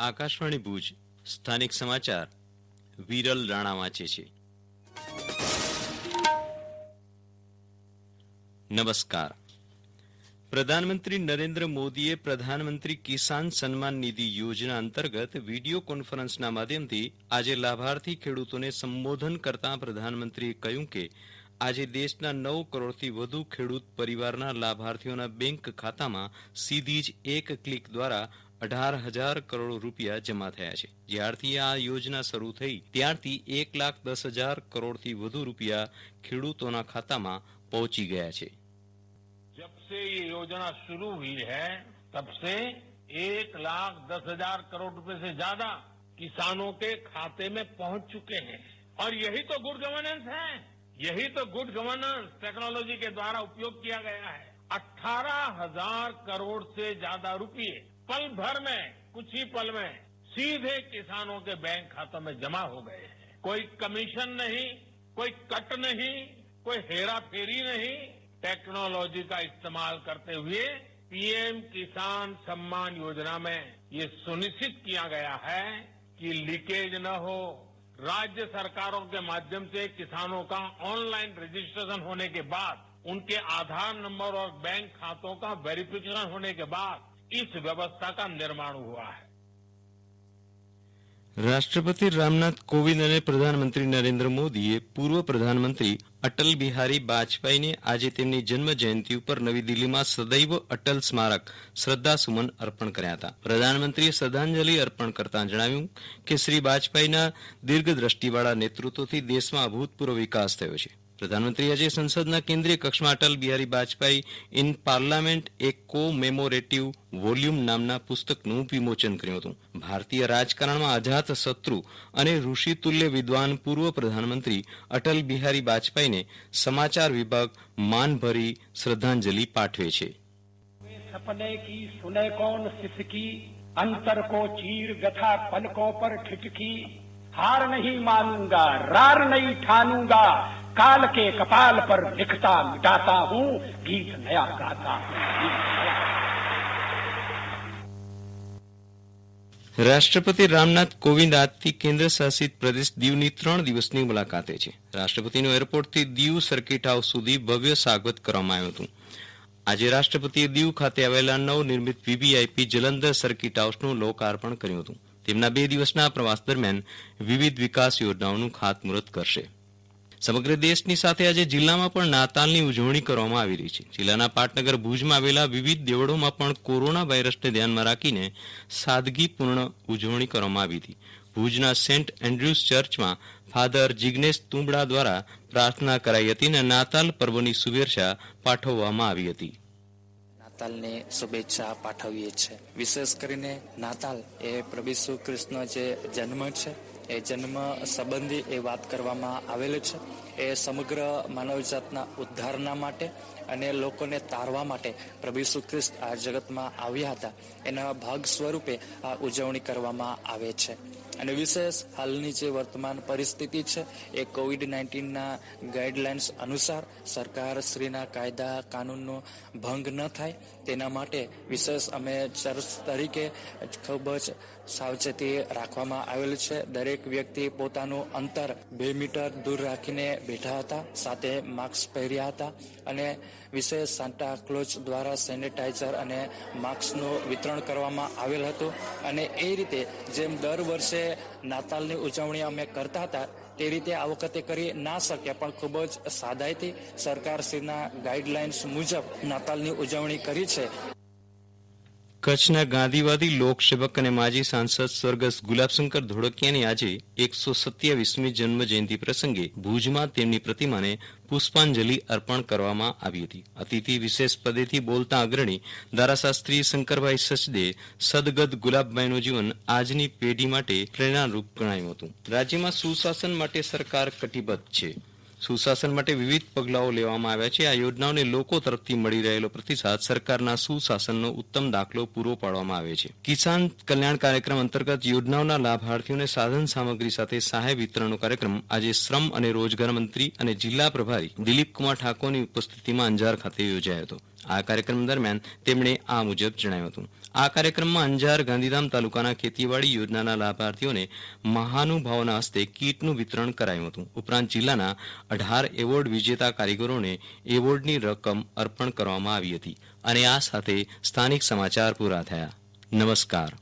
આકાશવાણી ભુજ સ્થાનિક સમાચાર વિરલ રાણા વાંચે છે. નમસ્કાર. પ્રધાનમંત્રી નરેન્દ્ર મોદીએ પ્રધાનમંત્રી કિસાન સન્માન નિધિ યોજના અંતર્ગત વિડીયો કોન્ફરન્સના માધ્યમથી આજે લાભાર્થી ખેડૂતોને સંબોધન કરતા પ્રધાનમંત્રીએ કહ્યું કે આજે દેશના 9 કરોડથી વધુ ખેડૂત પરિવારના લાભાર્થીઓના બેંક ખાતામાં સીધી જ એક ક્લિક દ્વારા 18,000 કરોડ રૂપિયા જમા થયા છે. જ્યારથી આ યોજના શરૂ થઈ ત્યારથી 1,10,000 કરોડથી વધુ રૂપિયા ખેડૂતોના ખાતામાં પહોંચી ગયા છે. जब से ये योजना शुरू हुई है तब से 1,10,000 करोड़ रुपए से ज्यादा किसानों के खाते में पहुंच चुके हैं और यही तो गुड गवर्नेंस है. यही तो गुड गवर्नेंस टेक्नोलॉजी के द्वारा उपयोग किया गया है. 18,000 करोड़ से ज्यादा रुपये पल भर में, कुछ ही पल में सीधे किसानों के बैंक खातों में जमा हो गए हैं. कोई कमीशन नहीं, कोई कट नहीं, कोई हेरा फेरी नहीं. टेक्नोलॉजी का इस्तेमाल करते हुए पीएम किसान सम्मान योजना में ये सुनिश्चित किया गया है कि लीकेज न हो. राज्य सरकारों के माध्यम से किसानों का ऑनलाइन रजिस्ट्रेशन होने के बाद उनके आधार नंबर और बैंक खातों का वेरिफिकेशन होने के बाद इस व्यवस्था का निर्माण हुआ है. રાષ્ટ્રપતિ રામનાથ કોવિંદ અને પ્રધાનમંત્રી નરેન્દ્ર મોદીએ પૂર્વ પ્રધાનમંત્રી અટલ બિહારી વાજપેયીને આજે તેમની જન્મ જયંતિ ઉપર નવી દિલ્હીમાં સદૈવ અટલ સ્મારક શ્રદ્ધાસુમન અર્પણ કર્યા હતા. પ્રધાનમંત્રીએ શ્રદ્ધાંજલિ અર્પણ કરતા જણાવ્યું કે શ્રી વાજપેયીના દીર્ઘદ્રષ્ટિવાળા નેતૃત્વથી દેશમાં અભૂતપૂર્વ વિકાસ થયો છે. પ્રધાનમંત્રીએ આજે સંસદના કેન્દ્રીય કક્ષમાં અટલ બિહારી વાજપેયી ઇન પાર્લામેન્ટ એક કો-મેમોરેટિવ વોલ્યુમ નામના પુસ્તકનું વિમોચન કર્યું હતું. ભારતીય રાજકારણમાં અજાત શત્રુ અને ઋષિતુલ્ય વિદ્વાન પૂર્વ પ્રધાનમંત્રી અટલ બિહારી વાજપેયીને સમાચાર વિભાગ માનભરી શ્રદ્ધાંજલિ પાઠવે છે. सपने की सुने कौन सिसकी अंतर को चीर व्यथा पलकों पर ठिठकी हार नहीं मानूंगा रार नहीं ठानूंगा काल के कपाल पर लिखता मिटाता हूँ गीत नया गाता हूँ. રાષ્ટ્રપતિ રામનાથ કોવિંદ આજથી કેન્દ્ર શાસિત પ્રદેશ દીવની 3 દિવસની મુલાકાતે છે. રાષ્ટ્રપતિનું એરપોર્ટથી દીવ સર્કિટ હાઉસ સુધી ભવ્ય સ્વાગત કરવામાં આવ્યું હતું. આજે રાષ્ટ્રપતિએ દીવ ખાતે આવેલા નવનિર્મિત વીવીઆઈપી જલંધર સર્કિટ હાઉસનું લોકાર્પણ કર્યું હતું. તેમના 2 દિવસના પ્રવાસ દરમિયાન વિવિધ વિકાસ યોજનાઓનું ખાતમુહૂર્ત કરશે. સમગ્ર દેશની સાથે આજે જિલ્લામાં પણ નાતાલની ઉજવણી કરવામાં આવી રહી છે. જિલ્લાના પાટનગર ભુજમાં આવેલા વિવિધ દેવળોમાં પણ કોરોના વાયરસને ધ્યાનમાં રાખીને સાદગીપૂર્ણ ઉજવણી કરવામાં આવી હતી. ભુજના સેન્ટ એન્ડ્રુઝ ચર્ચમાં ફાધર જિગ્નેશ તુંબડા દ્વારા પ્રાર્થના કરાઈ હતી અને નાતાલ પર્વની શુભેચ્છા પાઠવવામાં આવી હતી. નાતાલની શુભેચ્છા પાઠવીએ છીએ. વિશેષ કરીને નાતાલ એ પ્રભુ ઈસુ ખ્રિસ્તનો જે જન્મ છે એ જન્મ સંબંધી એ વાત કરવામાં આવેલ છે. એ સમગ્ર માનવજાતના ઉદ્ધારના માટે અને લોકોને તારવા માટે પ્રભુ ઈસુ ખ્રિસ્ત આ જગતમાં આવ્યા હતા. એના ભાગ સ્વરૂપે આ ઉજવણી કરવામાં આવે છે. અને વિશેષ હાલની જે વર્તમાન પરિસ્થિતિ છે એ કોવિડ-19ના ગાઈડલાઇન્સ અનુસાર સરકારશ્રીના કાયદા કાનૂનનો ભંગ ન થાય તેના માટે વિશેષ અમે ચર્ચ તરીકે ખૂબ જ સાવચેતી રાખવામાં આવેલ છે. દરેક વ્યક્તિ પોતાનું અંતર 2 મીટર દૂર રાખીને બેઠા હતા, સાથે માસ્ક પહેર્યા હતા અને વિશેષ સાન્ટા ક્લોઝ દ્વારા સેનેટાઈઝર અને માસ્કનું વિતરણ કરવામાં આવેલ હતું. અને એ રીતે જેમ દર વર્ષે નાતાલની ઉજવણી અમે કરતા હતા તે રીતે આ વખતે કરી ના શક્યા, પણ ખૂબ જ સાદાઈથી સરકારશ્રીના ગાઈડલાઇન્સ મુજબ નાતાલની ઉજવણી કરી છે. કચ્છના ગાંધીવાદી લોકસેવક અને માજી સાંસદ સ્વર્ગસ્થ ગુલાબશંકર ધોળકિયાની આજે 127મી જન્મ જયંતિ પ્રસંગે ભુજમાં તેમની પ્રતિમાને પુષ્પાંજલિ અર્પણ કરવામાં આવી હતી. અતિથિ વિશેષ પદેથી બોલતા અગ્રણી ધારાશાસ્ત્રી શંકરભાઈ સચદે સદગત ગુલાબભાઈનું જીવન આજની પેઢી માટે પ્રેરણારૂપ ગણાયું હતું. રાજ્યમાં સુશાસન માટે સરકાર કટિબદ્ધ છે. સુશાસન માટે વિવિધ પગલાઓ લેવામાં આવ્યા છે. આ યોજનાઓને લોકો તરફથી મળી રહેલો પ્રતિસાદ સરકારના સુશાસનનો ઉત્તમ દાખલો પૂરો પાડવામાં આવે છે. કિસાન કલ્યાણ કાર્યક્રમ અંતર્ગત યોજનાઓના લાભાર્થીઓને સાધન સામગ્રી સાથે સહાય વિતરણનો કાર્યક્રમ આજે શ્રમ અને રોજગાર મંત્રી અને જિલ્લા પ્રભારી દિલીપકુમાર ઠાકોરની ઉપસ્થિતિમાં અંજાર ખાતે યોજાયો હતો. આ કાર્યક્રમ દરમિયાન તેમણે આ મુજબ જણાવ્યું હતું. આ કાર્યક્રમમાં અંજાર ગાંધીધામ તાલુકાના ખેતીવાડી યોજનાના લાભાર્થીઓને મહાનુભાવોના હસ્તે કીટનું વિતરણ કરાયું હતું. ઉપરાંત જિલ્લાના 18 એવોર્ડ વિજેતા કારીગરોને એવોર્ડની રકમ અર્પણ કરવામાં આવી હતી. અને આ સાથે સ્થાનિક સમાચાર પૂરા થયા. નમસ્કાર.